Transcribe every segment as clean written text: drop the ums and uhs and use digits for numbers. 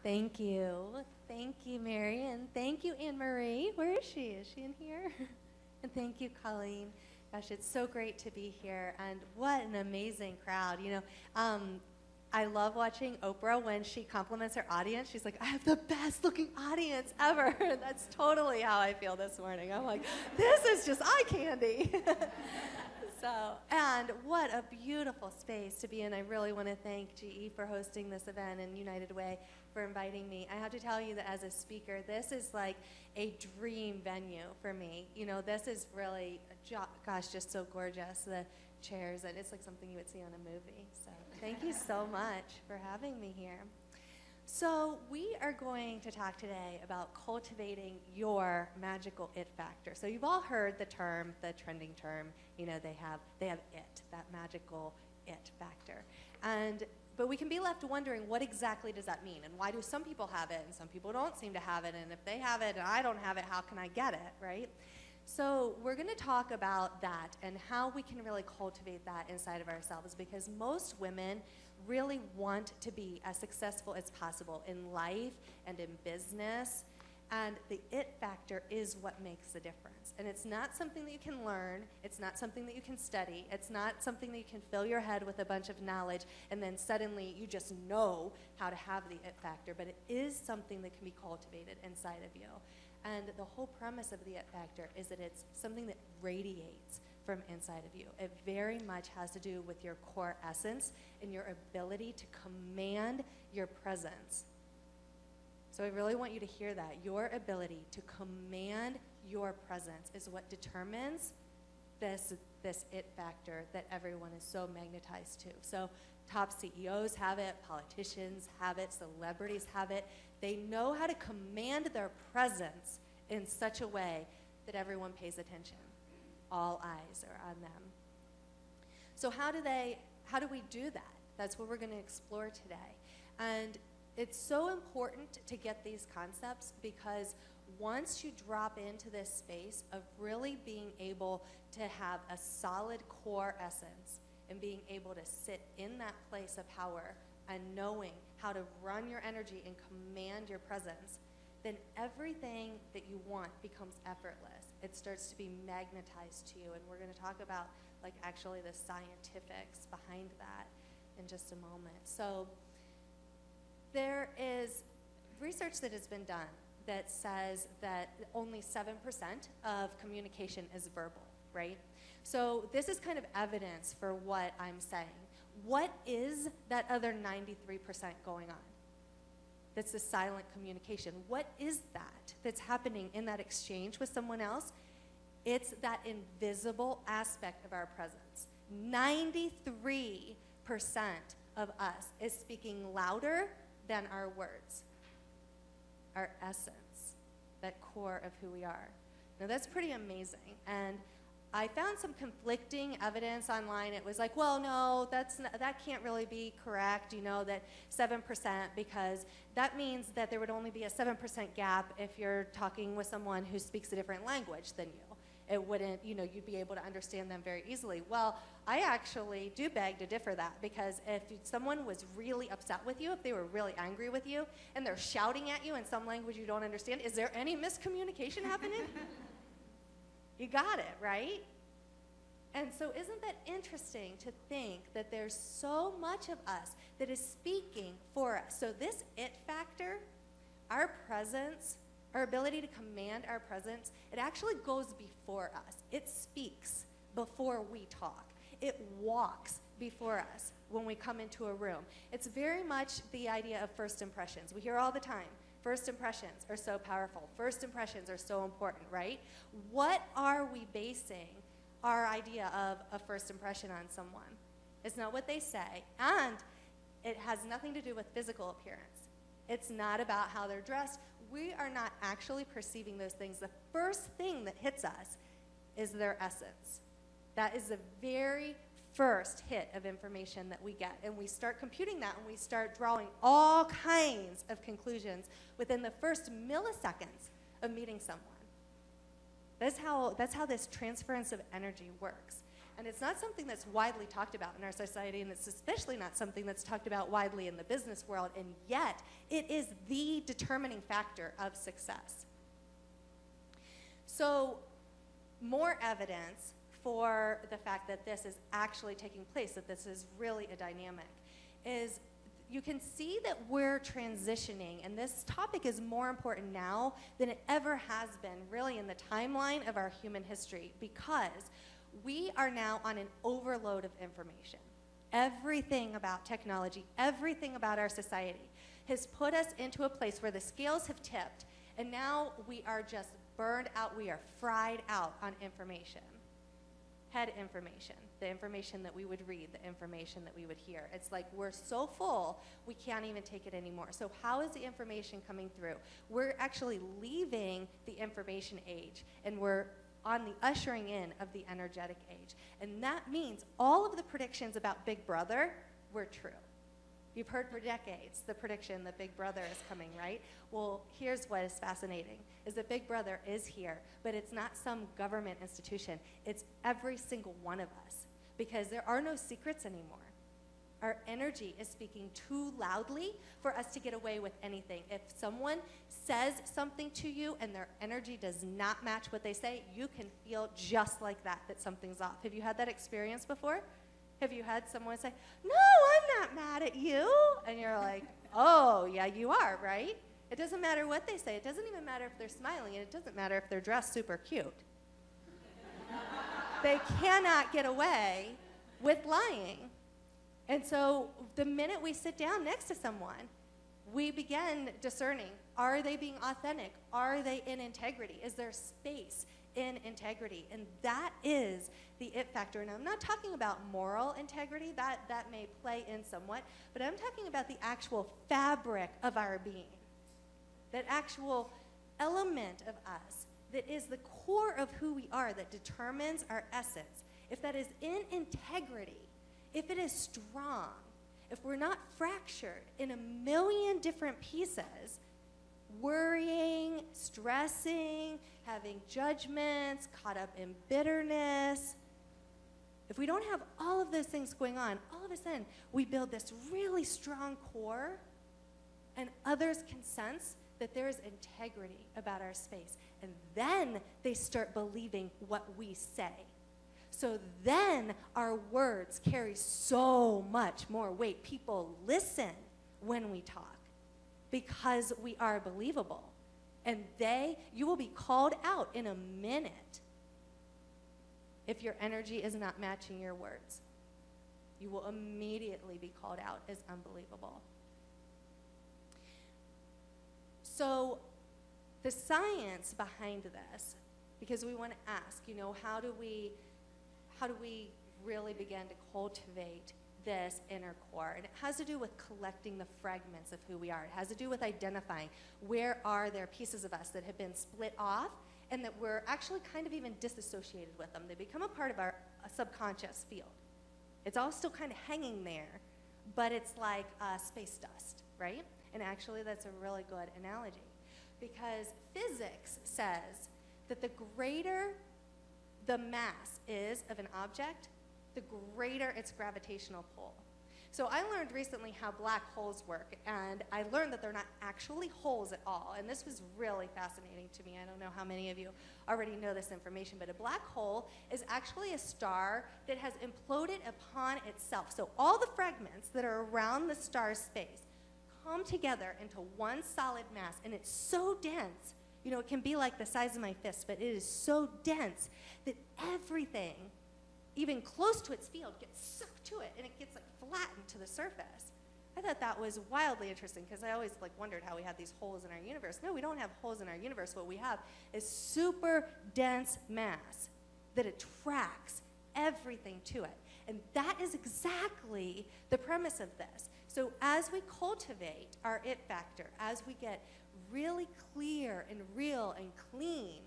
Thank you. Thank you, Mary, and thank you, Anne-Marie. Where is she? Is she in here? And thank you, Colleen. Gosh, it's so great to be here, and what an amazing crowd. I love watching Oprah when she compliments her audience. She's like, I have the best looking audience ever. That's totally how I feel this morning. I'm like, this is just eye candy. And what a beautiful space to be in. I really want to thank GE for hosting this event and United Way for inviting me. I have to tell you that as a speaker, this is like a dream venue for me. This is really, gosh, just so gorgeous. The chairs, and it's like something you would see on a movie. So thank you so much for having me here. So we are going to talk today about cultivating your magical it factor. So you've all heard the term, the trending term, they have it, that magical it factor. But we can be left wondering, what exactly does that mean? And why do some people have it and some people don't seem to have it? And if they have it and I don't have it, how can I get it, right? So we're going to talk about that and how we can really cultivate that inside of ourselves, because most women really want to be as successful as possible in life and in business, and the it factor is what makes the difference. And it's not something that you can learn, it's not something that you can study, it's not something that you can fill your head with a bunch of knowledge and then suddenly you just know how to have the it factor, but it is something that can be cultivated inside of you. And the whole premise of the it factor is that it's something that radiates from inside of you. It very much has to do with your core essence and your ability to command your presence. So I really want you to hear that. Your ability to command your presence is what determines this it factor that everyone is so magnetized to. So top CEOs have it, politicians have it, celebrities have it. They know how to command their presence in such a way that everyone pays attention. All eyes are on them. So how do we do that? That's what we're going to explore today. And it's so important to get these concepts, because once you drop into this space of really being able to have a solid core essence and being able to sit in that place of power and knowing how to run your energy and command your presence, then everything that you want becomes effortless. It starts to be magnetized to you, and we're going to talk about actually the scientifics behind that in just a moment. So there is research that has been done that says that only 7% of communication is verbal, right? So this is kind of evidence for what I'm saying. What is that other 93% going on? That's the silent communication. What is that that's happening in that exchange with someone else? It's that invisible aspect of our presence. 93% of us is speaking louder than our words, our essence, that core of who we are. Now that's pretty amazing. And I found some conflicting evidence online. It was like, well, no, that can't really be correct, that 7%, because that means that there would only be a 7% gap if you're talking with someone who speaks a different language than you. It wouldn't, you'd be able to understand them very easily. Well, I actually do beg to differ that, because if someone was really upset with you, if they were really angry with you, and they're shouting at you in some language you don't understand, is there any miscommunication happening? You got it, right? And so isn't that interesting to think that there's so much of us that is speaking for us? So this it factor, our presence, our ability to command our presence, it actually goes before us. It speaks before we talk. It walks before us when we come into a room. It's very much the idea of first impressions. We hear all the time, first impressions are so powerful. First impressions are so important, right? What are we basing our idea of a first impression on someone? It's not what they say, and it has nothing to do with physical appearance. It's not about how they're dressed. We are not actually perceiving those things. The first thing that hits us is their essence. That is the very first hit of information that we get. And we start computing that, and we start drawing all kinds of conclusions within the first milliseconds of meeting someone. That's how this transference of energy works. And it's not something that's widely talked about in our society, and it's especially not something that's talked about widely in the business world, and yet it is the determining factor of success. So, more evidence for the fact that this is actually taking place, that this is really a dynamic, is you can see that we're transitioning, and this topic is more important now than it ever has been, really, in the timeline of our human history, because we are now on an overload of information. Everything about technology, everything about our society has put us into a place where the scales have tipped, and now we are just burned out, we are fried out on information. Head information, the information that we would read, the information that we would hear. It's like we're so full, we can't even take it anymore. So how is the information coming through? We're actually leaving the information age, and we're on the ushering in of the energetic age. And that means all of the predictions about Big Brother were true. You've heard for decades the prediction that Big Brother is coming, right? Well, here's what is fascinating, is that Big Brother is here, but it's not some government institution. It's every single one of us, because there are no secrets anymore. Our energy is speaking too loudly for us to get away with anything. If someone says something to you and their energy does not match what they say, you can feel just like that something's off. Have you had that experience before? Have you had someone say, "No, I'm not mad at you"? And you're like, "Oh, yeah, you are, right?" It doesn't matter what they say. It doesn't even matter if they're smiling, and it doesn't matter if they're dressed super cute. They cannot get away with lying. And so the minute we sit down next to someone, we begin discerning, are they being authentic? Are they in integrity? Is there space in integrity? And that is the it factor. And I'm not talking about moral integrity, that may play in somewhat, but I'm talking about the actual fabric of our being, that actual element of us that is the core of who we are, that determines our essence. If that is in integrity, if it is strong, if we're not fractured in a million different pieces, worrying, stressing, having judgments, caught up in bitterness, if we don't have all of those things going on, all of a sudden we build this really strong core, and others can sense that there is integrity about our space. And then they start believing what we say. So then our words carry so much more weight. People listen when we talk because we are believable. And you will be called out in a minute if your energy is not matching your words. You will immediately be called out as unbelievable. So the science behind this, because we want to ask, how do we really begin to cultivate this inner core? And it has to do with collecting the fragments of who we are. It has to do with identifying where are there pieces of us that have been split off and that we're actually kind of even disassociated with them. They become a part of our subconscious field. It's all still kind of hanging there, but it's like space dust, right? And actually that's a really good analogy, because physics says that the greater the mass is of an object, the greater its gravitational pull. So I learned recently how black holes work, and I learned that they're not actually holes at all. And this was really fascinating to me. I don't know how many of you already know this information, but a black hole is actually a star that has imploded upon itself. So all the fragments that are around the star's space come together into one solid mass, and it's so dense, it can be like the size of my fist, but it is so dense that everything, even close to its field, gets sucked to it, and it gets flattened to the surface. I thought that was wildly interesting, because I always wondered how we had these holes in our universe. No, we don't have holes in our universe. What we have is super dense mass that attracts everything to it. And that is exactly the premise of this. So as we cultivate our it factor, as we get really clear and real and clean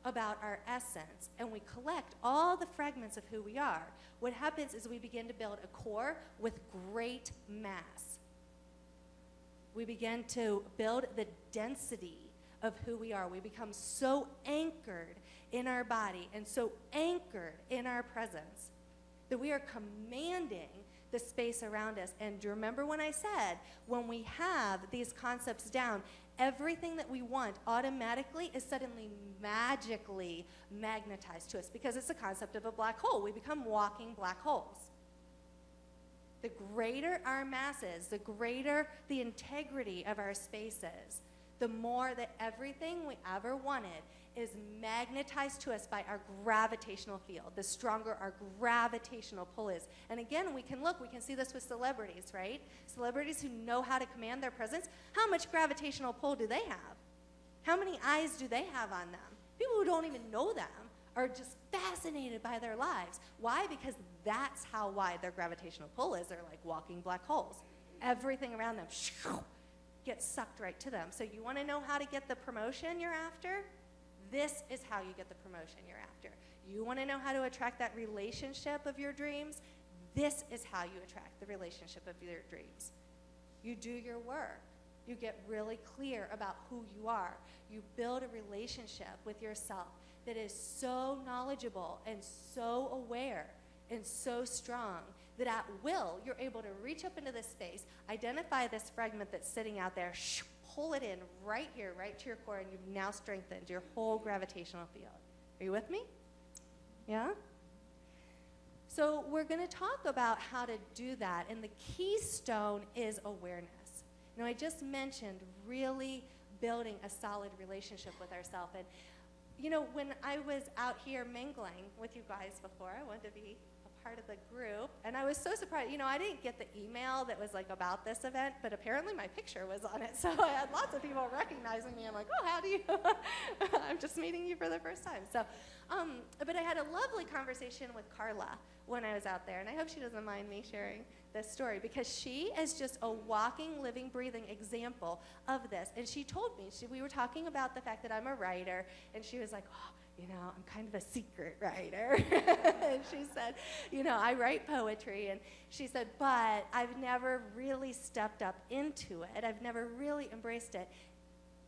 about our essence, and we collect all the fragments of who we are, what happens is we begin to build a core with great mass. We begin to build the density of who we are. We become so anchored in our body and so anchored in our presence that we are commanding the space around us. And do you remember when I said, when we have these concepts down, everything that we want automatically is suddenly magically magnetized to us, because it's the concept of a black hole. We become walking black holes. The greater our mass is, the greater the integrity of our spaces, the more that everything we ever wanted is magnetized to us by our gravitational field, the stronger our gravitational pull is. And again, we can see this with celebrities, right? Celebrities who know how to command their presence, how much gravitational pull do they have? How many eyes do they have on them? People who don't even know them are just fascinated by their lives. Why? Because that's how wide their gravitational pull is. They're like walking black holes. Everything around them gets sucked right to them. So you want to know how to get the promotion you're after? This is how you get the promotion you're after. You want to know how to attract that relationship of your dreams? This is how you attract the relationship of your dreams. You do your work. You get really clear about who you are. You build a relationship with yourself that is so knowledgeable and so aware and so strong that at will you're able to reach up into this space, identify this fragment that's sitting out there, pull it in right here, right to your core, and you've now strengthened your whole gravitational field. Are you with me? Yeah? So we're going to talk about how to do that, and the keystone is awareness. Now, I just mentioned really building a solid relationship with ourselves. And, you know, when I was out here mingling with you guys before, I wanted to be a part of the group, and I was so surprised. You know, I didn't get the email that was, like, about this event, but apparently my picture was on it, so I had lots of people recognizing me. I'm like, oh, how do you? I'm just meeting you for the first time. So, but I had a lovely conversation with Carla when I was out there, and I hope she doesn't mind me sharing this story, because she is just a walking, living, breathing example of this. And she told me, we were talking about the fact that I'm a writer, and she was like, oh, you know, I'm kind of a secret writer. And she said, you know, I write poetry. And she said, but I've never really stepped up into it. I've never really embraced it,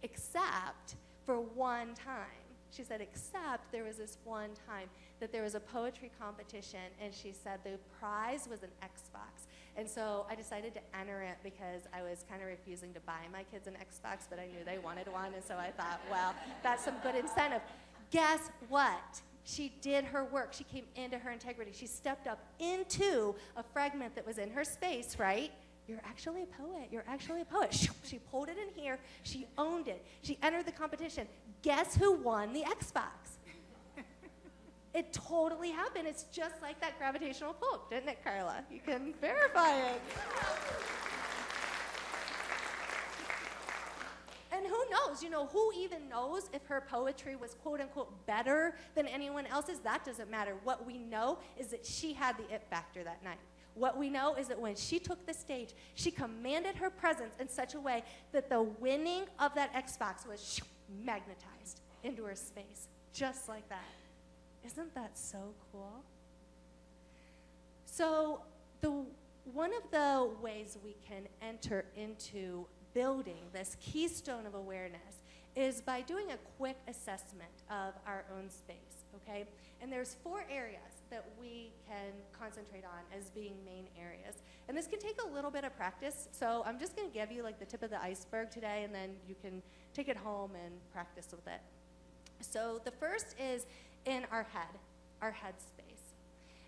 except for one time. She said, except there was this one time that there was a poetry competition, and she said the prize was an Xbox. And so I decided to enter it because I was kind of refusing to buy my kids an Xbox, but I knew they wanted one, and so I thought, well, that's some good incentive. Guess what? She did her work. She came into her integrity. She stepped up into a fragment that was in her space, right? You're actually a poet. You're actually a poet. She pulled it in here. She owned it. She entered the competition. Guess who won the Xbox? It totally happened. It's just like that gravitational pull, didn't it, Carla? You can verify it. And who knows? You know, who even knows if her poetry was quote-unquote better than anyone else's? That doesn't matter. What we know is that she had the it factor that night. What we know is that when she took the stage, she commanded her presence in such a way that the winning of that Xbox was magnetized into her space, just like that. Isn't that so cool? So one of the ways we can enter into building this keystone of awareness is by doing a quick assessment of our own space, okay? And there's 4 areas that we can concentrate on as being main areas. And this can take a little bit of practice, so I'm just gonna give you like the tip of the iceberg today, and then you can take it home and practice with it. So the first is in our head space.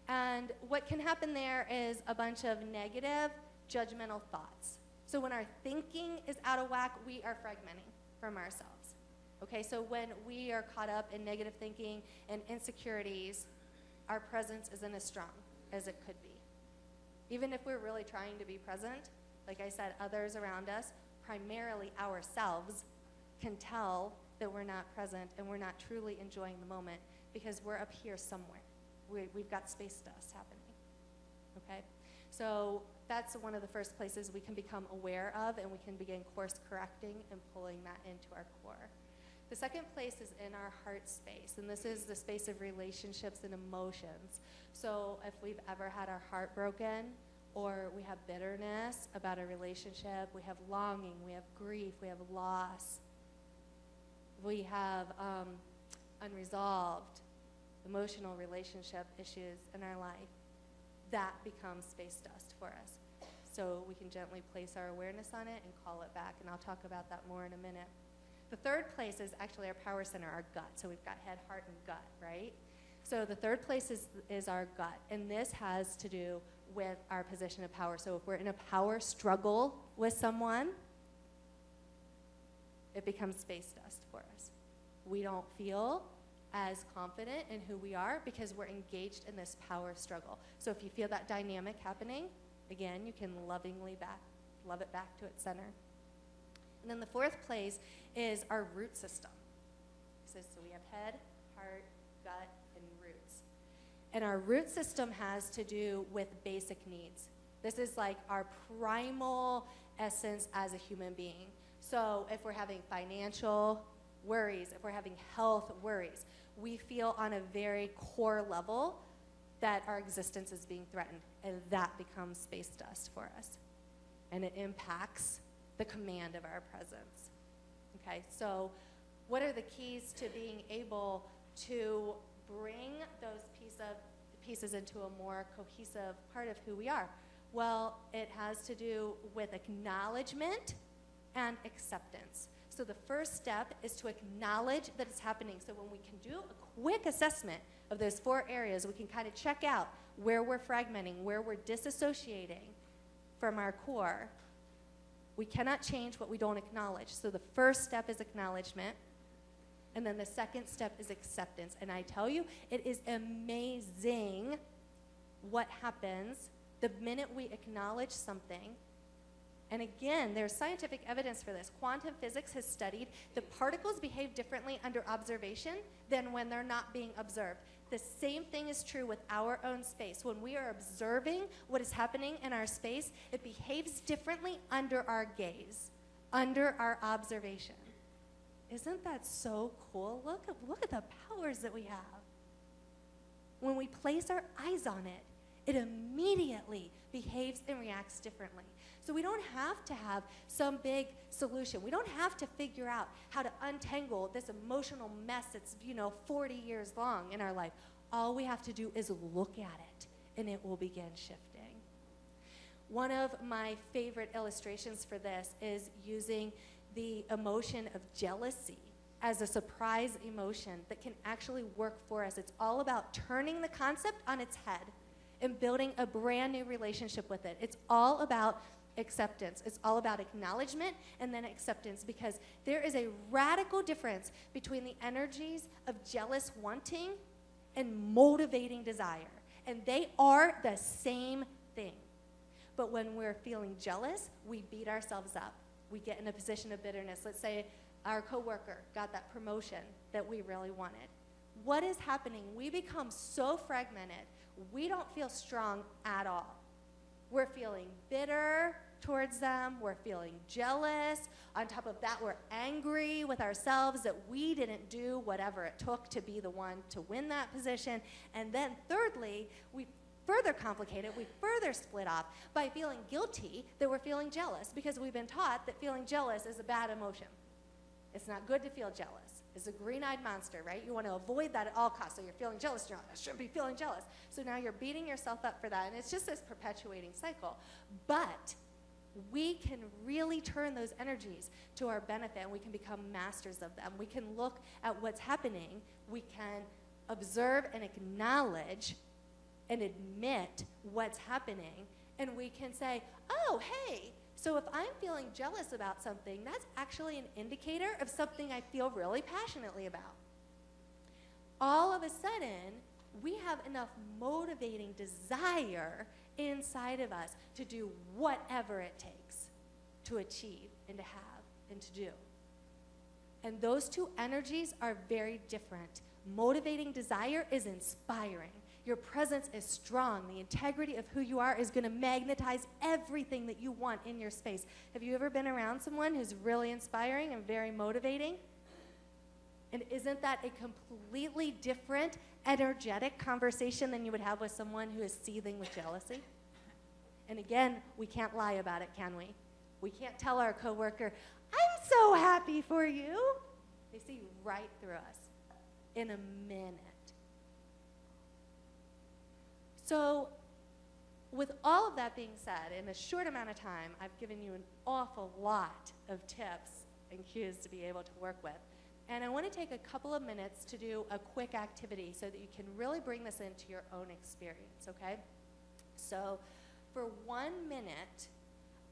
And what can happen there is a bunch of negative, judgmental thoughts. So when our thinking is out of whack, we are fragmenting from ourselves. Okay, so when we are caught up in negative thinking and insecurities, our presence isn't as strong as it could be. Even if we're really trying to be present, like I said, others around us, primarily ourselves, can tell that we're not present and we're not truly enjoying the moment because we're up here somewhere. We've got space dust happening, okay? So that's one of the first places we can become aware of, and we can begin course correcting and pulling that into our core. The second place is in our heart space, and this is the space of relationships and emotions. So if we've ever had our heart broken, or we have bitterness about a relationship, we have longing, we have grief, we have loss, we have unresolved emotional relationship issues in our life, that becomes space dust for us. So we can gently place our awareness on it and call it back, and I'll talk about that more in a minute. The third place is actually our power center, our gut. So we've got head, heart, and gut, right? So the third place is our gut, and this has to do with our position of power. So if we're in a power struggle with someone, it becomes space dust for us. We don't feel as confident in who we are because we're engaged in this power struggle. So if you feel that dynamic happening, again, you can lovingly love it back to its center. And then the fourth place is our root system. So we have head, heart, gut, and roots. And our root system has to do with basic needs. This is like our primal essence as a human being. So if we're having financial worries, if we're having health worries, we feel on a very core level that our existence is being threatened, and that becomes space dust for us. And it impacts the command of our presence. Okay, so what are the keys to being able to bring those pieces into a more cohesive part of who we are? Well, it has to do with acknowledgement and acceptance. So the first step is to acknowledge that it's happening. So when we can do a quick assessment of those 4 areas, we can kind of check out where we're fragmenting, where we're disassociating from our core. We cannot change what we don't acknowledge. So the first step is acknowledgement. And then the second step is acceptance. And I tell you, it is amazing what happens the minute we acknowledge something. And again, there's scientific evidence for this. Quantum physics has studied that particles behave differently under observation than when they're not being observed. The same thing is true with our own space. When we are observing what is happening in our space, it behaves differently under our gaze, under our observation. Isn't that so cool? Look at the powers that we have. When we place our eyes on it, it immediately behaves and reacts differently. So we don't have to have some big solution. We don't have to figure out how to untangle this emotional mess that's, 40 years long in our life. All we have to do is look at it, and it will begin shifting. One of my favorite illustrations for this is using the emotion of jealousy as a surprise emotion that can actually work for us. It's all about turning the concept on its head and building a brand new relationship with it. It's all about acceptance. It's all about acknowledgement and then acceptance, because there is a radical difference between the energies of jealous wanting and motivating desire. And they are the same thing. But when we're feeling jealous, we beat ourselves up. We get in a position of bitterness. Let's say our coworker got that promotion that we really wanted. What is happening? We become so fragmented. We don't feel strong at all. We're feeling bitter towards them. We're feeling jealous. On top of that, we're angry with ourselves that we didn't do whatever it took to be the one to win that position. And then thirdly, we further complicate it. We further split off by feeling guilty that we're feeling jealous, because we've been taught that feeling jealous is a bad emotion. It's not good to feel jealous. It's a green-eyed monster, right? You want to avoid that at all costs. So you're feeling jealous. You're like, I shouldn't be feeling jealous. So now you're beating yourself up for that. And it's just this perpetuating cycle. But we can really turn those energies to our benefit, and we can become masters of them. We can look at what's happening. We can observe and acknowledge and admit what's happening. And we can say, oh, hey, so if I'm feeling jealous about something, that's actually an indicator of something I feel really passionately about. All of a sudden, we have enough motivating desire inside of us to do whatever it takes to achieve and to have and to do. And those two energies are very different. Motivating desire is inspiring. Your presence is strong. The integrity of who you are is going to magnetize everything that you want in your space. Have you ever been around someone who's really inspiring and very motivating? And isn't that a completely different, energetic conversation than you would have with someone who is seething with jealousy? And again, we can't lie about it, can we? We can't tell our coworker, I'm so happy for you. They see right through us in a minute. So with all of that being said, in a short amount of time, I've given you an awful lot of tips and cues to be able to work with. And I want to take a couple of minutes to do a quick activity so that you can really bring this into your own experience, okay? So for 1 minute,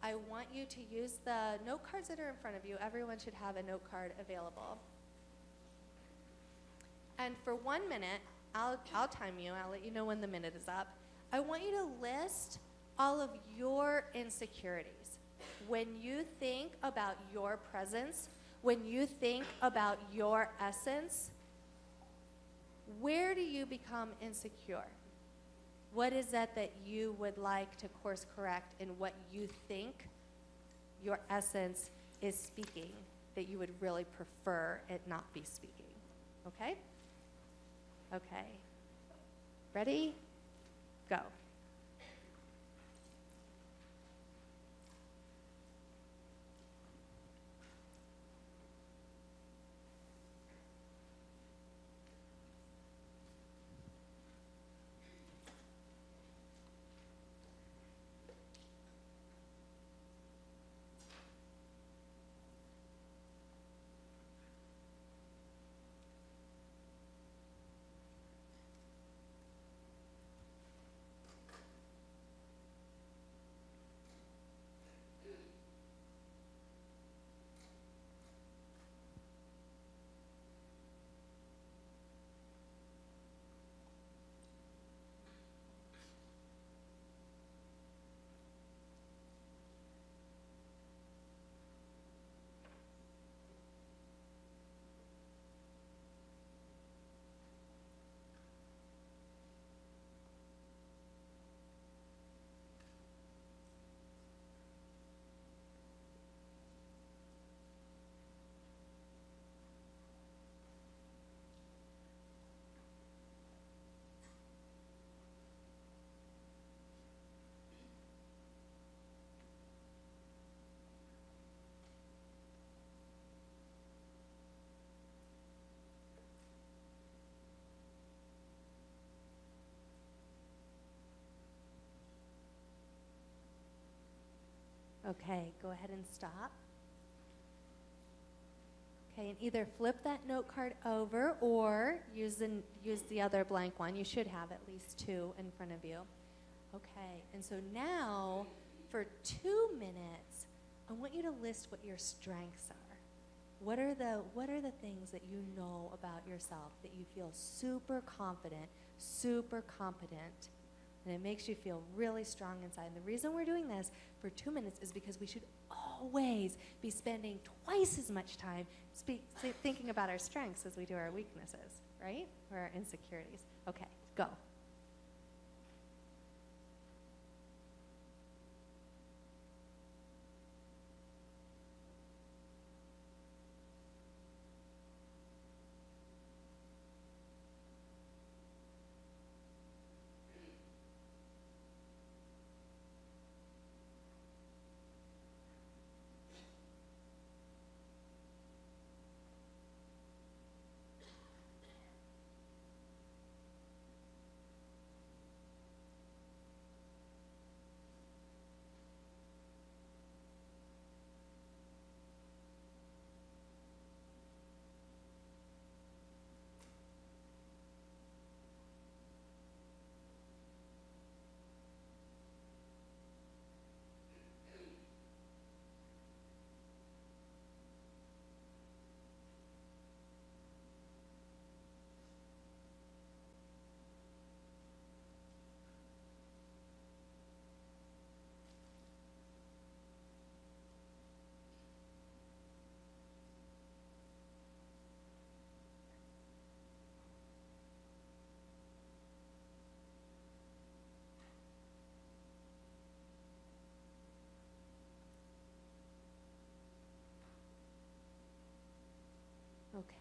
I want you to use the note cards that are in front of you. Everyone should have a note card available. And for 1 minute, I'll time you. I'll let you know when the minute is up. I want you to list all of your insecurities. When you think about your presence, when you think about your essence, where do you become insecure? What is that that you would like to course correct in what you think your essence is speaking that you would really prefer it not be speaking? Okay? Okay. Ready? Go. Okay, go ahead and stop. Okay, and either flip that note card over or use the other blank one. You should have at least 2 in front of you. Okay, and so now for 2 minutes, I want you to list what your strengths are. What are the things that you know about yourself that you feel super confident, super competent, and it makes you feel really strong inside? And the reason we're doing this for 2 minutes is because we should always be spending twice as much time thinking about our strengths as we do our weaknesses, right? Or our insecurities. Okay, go.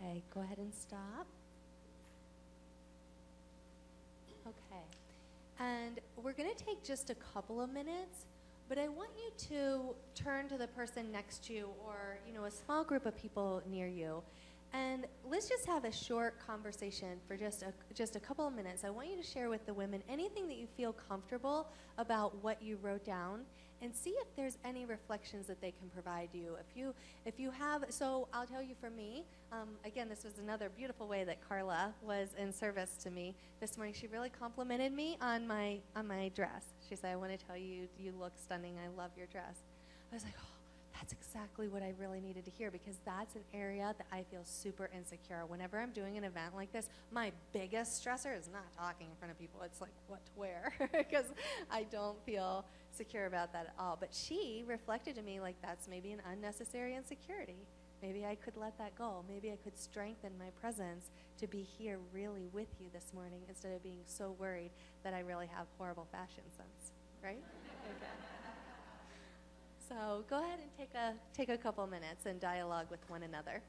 Okay, go ahead and stop. Okay, and we're going to take just a couple of minutes, but I want you to turn to the person next to you or, a small group of people near you And let's just have a short conversation for just a couple of minutes. I want you to share with the women anything that you feel comfortable about what you wrote down, and see if there's any reflections that they can provide you. If you have, so I'll tell you for me, again, this was another beautiful way that Carla was in service to me this morning. She really complimented me on my dress. She said, "I want to tell you, you look stunning. I love your dress." I was like, oh, that's exactly what I really needed to hear, because that's an area that I feel super insecure. Whenever I'm doing an event like this, my biggest stressor is not talking in front of people. It's like what to wear, because I don't feel secure about that at all. But she reflected to me like that's maybe an unnecessary insecurity. Maybe I could let that go. Maybe I could strengthen my presence to be here really with you this morning instead of being so worried that I really have horrible fashion sense, right? Okay. So go ahead and take a couple minutes and dialogue with one another.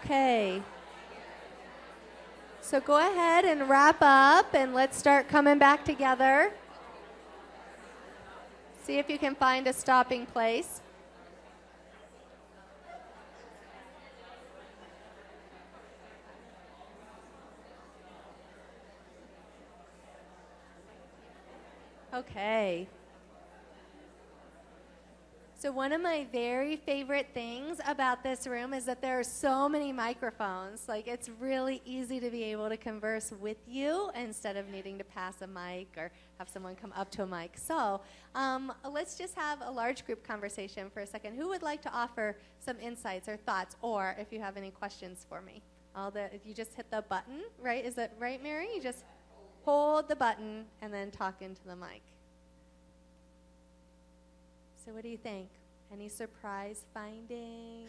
Okay. So go ahead and wrap up, and let's start coming back together. See if you can find a stopping place. Okay. So one of my very favorite things about this room is that there are so many microphones. Like, it's really easy to be able to converse with you instead of needing to pass a mic or have someone come up to a mic. So let's just have a large group conversation for a second. Who would like to offer some insights or thoughts, or if you have any questions for me? If you just hit the button, right? Is that right, Mary? You just hold the button and then talk into the mic. So what do you think? Any surprise findings?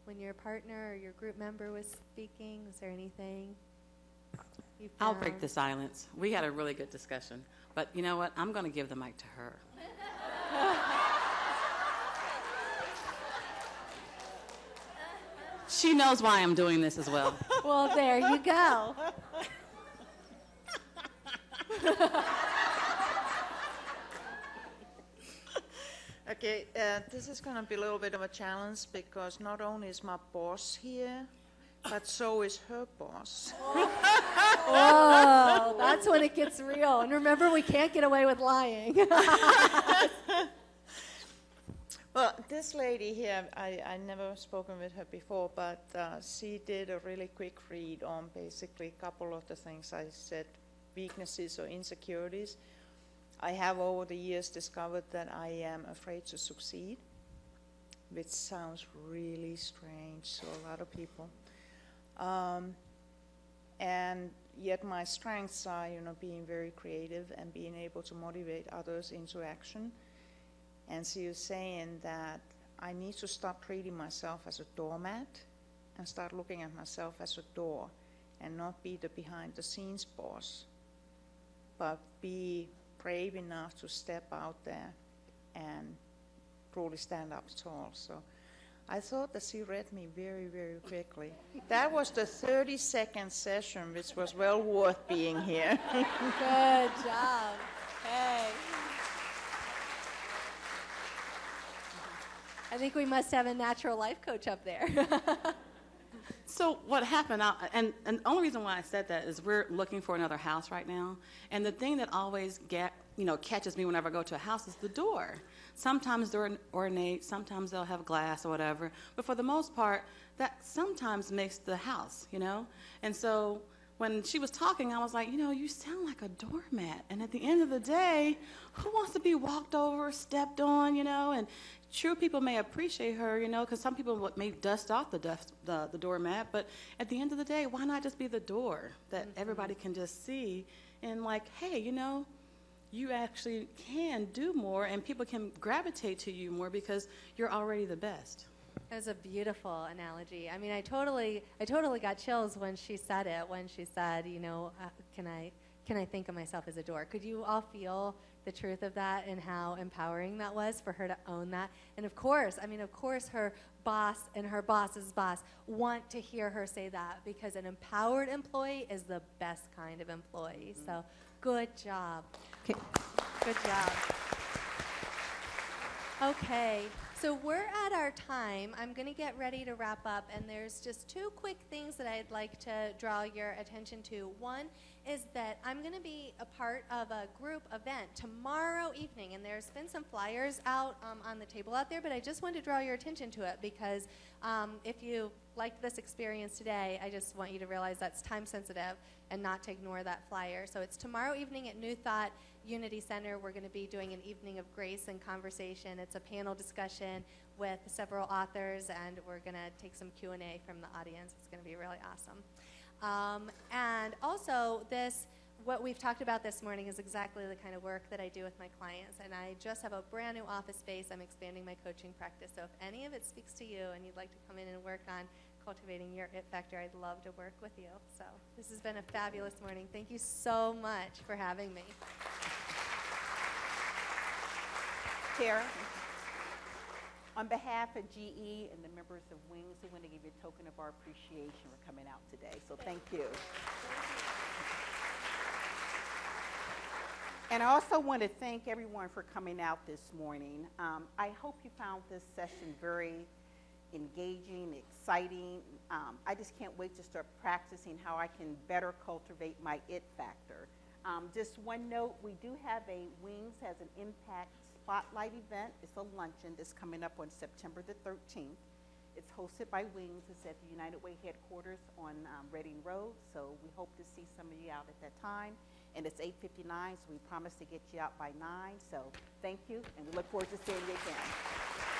When your partner or your group member was speaking, was there anything you found? I'll break the silence. We had a really good discussion. But you know what? I'm going to give the mic to her. She knows why I'm doing this as well. Well, there you go. Okay, this is going to be a little bit of a challenge because not only is my boss here, but so is her boss. Oh, that's when it gets real. And remember, we can't get away with lying. Well, this lady here, I never spoken with her before, but she did a really quick read on basically a couple of the things I said, weaknesses or insecurities. I have over the years discovered that I am afraid to succeed, which sounds really strange to a lot of people. And yet my strengths are, being very creative and being able to motivate others into action. And she was saying that I need to stop treating myself as a doormat and start looking at myself as a door and not be the behind-the-scenes boss, but be brave enough to step out there and truly stand up tall. So I thought that she read me very, very quickly. That was the 30-second session, which was well worth being here. Good job. Hey. I think we must have a natural life coach up there. So what happened, and the only reason why I said that is we're looking for another house right now. And the thing that always catches me whenever I go to a house is the door. Sometimes they're ornate, sometimes they'll have glass or whatever. But for the most part, that sometimes makes the house, And so when she was talking, I was like, you sound like a doormat. And at the end of the day, who wants to be walked over, stepped on, And true people may appreciate her, because some people may dust off the doormat. But at the end of the day, why not just be the door that everybody can just see and like, hey, you actually can do more and people can gravitate to you more because you're already the best. That was a beautiful analogy. I mean, I totally got chills when she said it, when she said, can I think of myself as a door? Could you all feel the truth of that and how empowering that was for her to own that? And of course, her boss and her boss's boss want to hear her say that because an empowered employee is the best kind of employee. So good job. Okay. Good job. Okay, so we're at our time. I'm going to get ready to wrap up, and there's just two quick things that I'd like to draw your attention to. One is that I'm going to be a part of a group event tomorrow evening, and there's been some flyers out on the table out there, but I just wanted to draw your attention to it because if you liked this experience today, I just want you to realize that's time sensitive and not to ignore that flyer. So it's tomorrow evening at New Thought Unity Center. We're going to be doing an evening of grace and conversation. It's a panel discussion with several authors, and we're going to take some Q&A from the audience. It's going to be really awesome. And also, what we've talked about this morning is exactly the kind of work that I do with my clients. And I just have a brand new office space. I'm expanding my coaching practice. So if any of it speaks to you and you'd like to come in and work on cultivating your it factor, I'd love to work with you. So this has been a fabulous morning. Thank you so much for having me. Here, On behalf of GE and the members of Wings, we want to give you a token of our appreciation for coming out today. So thank you. And I also want to thank everyone for coming out this morning. I hope you found this session very engaging, exciting. I just can't wait to start practicing how I can better cultivate my it factor. Just one note, we do have a Wings has an Impact Spotlight event. It's a luncheon that's coming up on September the 13th. It's hosted by Wings. It's at the United Way headquarters on Reading Road, so we hope to see some of you out at that time. And it's 8:59, so we promise to get you out by 9. So thank you, and we look forward to seeing you again.